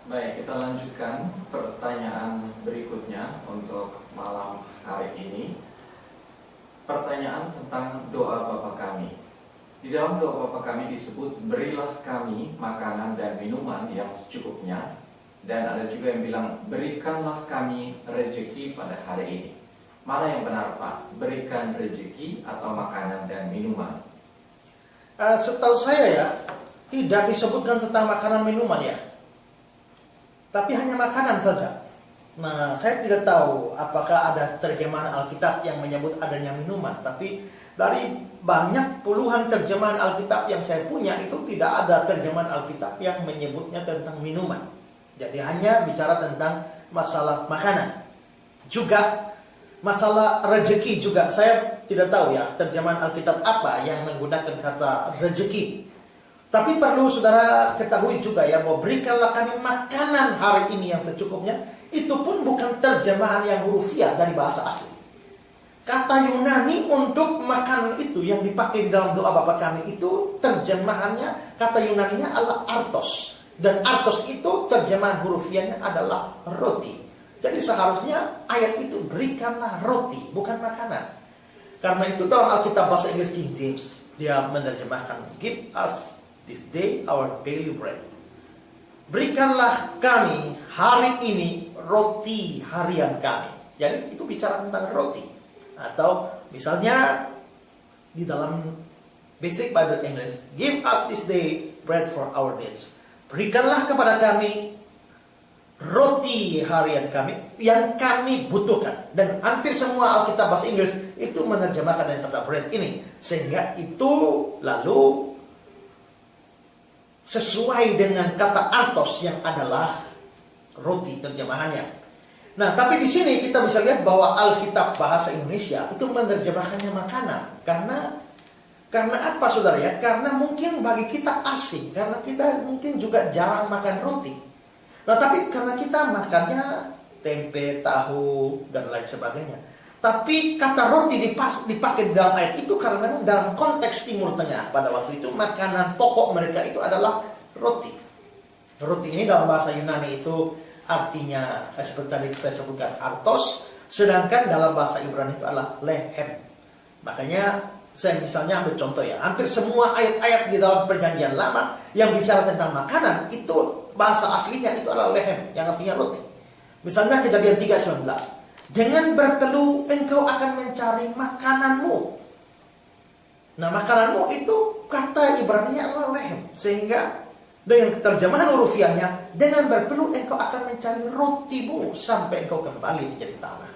Baik, kita lanjutkan pertanyaan berikutnya untuk malam hari ini. Pertanyaan tentang doa Bapa kami. Di dalam doa Bapa kami disebut, berilah kami makanan dan minuman yang secukupnya. Dan ada juga yang bilang, berikanlah kami rezeki pada hari ini. Mana yang benar, Pak? Berikan rezeki atau makanan dan minuman? Setahu saya ya, tidak disebutkan tentang makanan minuman ya, tapi hanya makanan saja. Nah, saya tidak tahu apakah ada terjemahan Alkitab yang menyebut adanya minuman, tapi dari banyak puluhan terjemahan Alkitab yang saya punya, itu tidak ada terjemahan Alkitab yang menyebutnya tentang minuman. Jadi hanya bicara tentang masalah makanan. Juga masalah rezeki juga, saya tidak tahu ya terjemahan Alkitab apa yang menggunakan kata rezeki. Tapi perlu saudara ketahui juga ya, bahwa berikanlah kami makanan hari ini yang secukupnya, itu pun bukan terjemahan yang hurufiah dari bahasa asli. Kata Yunani untuk makanan itu yang dipakai di dalam doa Bapa kami itu terjemahannya, kata Yunaninya adalah artos. Dan artos itu terjemahan hurufiahnya adalah roti. Jadi seharusnya ayat itu berikanlah roti, bukan makanan. Karena itu dalam Alkitab bahasa Inggris King James, dia menerjemahkan, give us this day our daily bread. Berikanlah kami hari ini roti harian kami. Jadi itu bicara tentang roti. Atau misalnya di dalam Basic Bible English, give us this day bread for our needs. Berikanlah kepada kami roti harian kami yang kami butuhkan. Dan hampir semua Alkitab bahasa Inggris itu menerjemahkan dengan kata bread ini, sehingga itu lalu sesuai dengan kata artos yang adalah roti terjemahannya. Nah, tapi di sini kita bisa lihat bahwa Alkitab bahasa Indonesia itu menerjemahkannya makanan. Karena apa saudara ya? Karena mungkin bagi kita asing, karena kita mungkin juga jarang makan roti. Nah, tapi karena kita makannya tempe, tahu, dan lain sebagainya. Tapi kata roti dipakai di dalam ayat itu karena memang dalam konteks Timur Tengah pada waktu itu makanan pokok mereka itu adalah roti. Roti ini dalam bahasa Yunani itu artinya seperti tadi saya sebutkan artos, sedangkan dalam bahasa Ibrani itu adalah lehem. Makanya saya misalnya ambil contoh ya, hampir semua ayat-ayat di dalam Perjanjian Lama yang bicara tentang makanan itu bahasa aslinya itu adalah lehem, yang artinya roti. Misalnya Kejadian 3:19, dengan berteluh engkau akan mencari makananmu. Nah, makananmu itu kata Ibrani-nya adalah lehem, sehingga dengan terjemahan hurufiahnya, dengan berpeluh engkau akan mencari rotimu sampai engkau kembali menjadi tanah.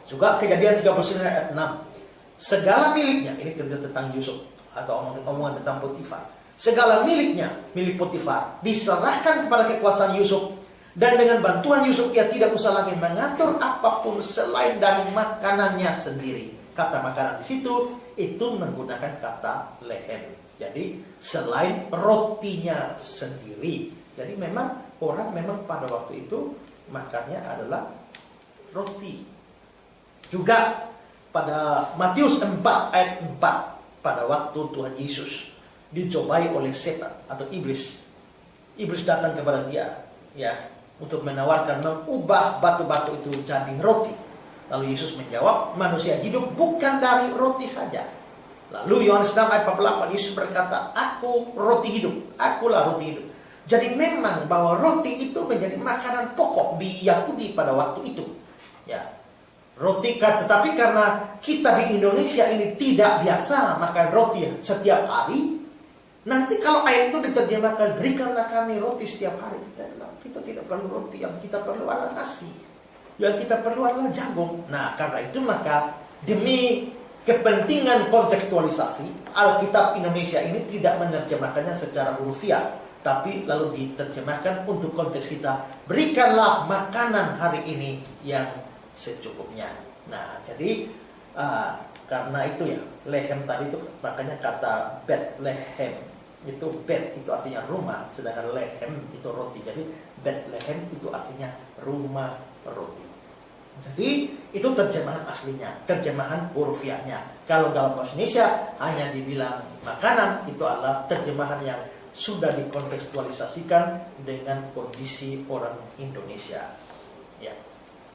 Juga Kejadian 39 ayat 6, segala miliknya, ini cerita tentang Yusuf atau omongan tentang Potifar. Segala miliknya, milik Potifar, diserahkan kepada kekuasaan Yusuf, dan dengan bantuan Yusuf ia tidak usah lagi mengatur apapun selain dari makanannya sendiri. Kata makanan di situ itu menggunakan kata lehem. Jadi selain rotinya sendiri. Jadi memang orang memang pada waktu itu makannya adalah roti. Juga pada Matius 4 ayat 4, pada waktu Tuhan Yesus dicobai oleh setan atau iblis. Iblis datang kepada dia ya untuk menawarkan mengubah batu-batu itu jadi roti. Lalu Yesus menjawab, manusia hidup bukan dari roti saja. Lalu Yohanes 6 ayat 48, Yesus berkata, aku roti hidup, akulah roti hidup. Jadi memang bahwa roti itu menjadi makanan pokok di Yahudi pada waktu itu. Ya. Roti, tetapi karena kita di Indonesia ini tidak biasa makan roti setiap hari, nanti kalau ayat itu diterjemahkan, berikanlah kami roti setiap hari, kita tidak perlu roti, yang kita perlu adalah nasi, yang kita perlu adalah jagung. Nah, karena itu maka demi kepentingan kontekstualisasi, Alkitab Indonesia ini tidak menerjemahkannya secara hurufiah, tapi lalu diterjemahkan untuk konteks kita, berikanlah makanan hari ini yang secukupnya. Nah, jadi karena itu ya, lehem tadi itu makanya kata Bethlehem itu bet itu artinya rumah, sedangkan lehem itu roti. Jadi Bethlehem itu artinya rumah roti. Jadi itu terjemahan aslinya, terjemahan hurufiahnya. Kalau dalam bahasa Indonesia hanya dibilang makanan, itu adalah terjemahan yang sudah dikontekstualisasikan dengan kondisi orang Indonesia. Ya.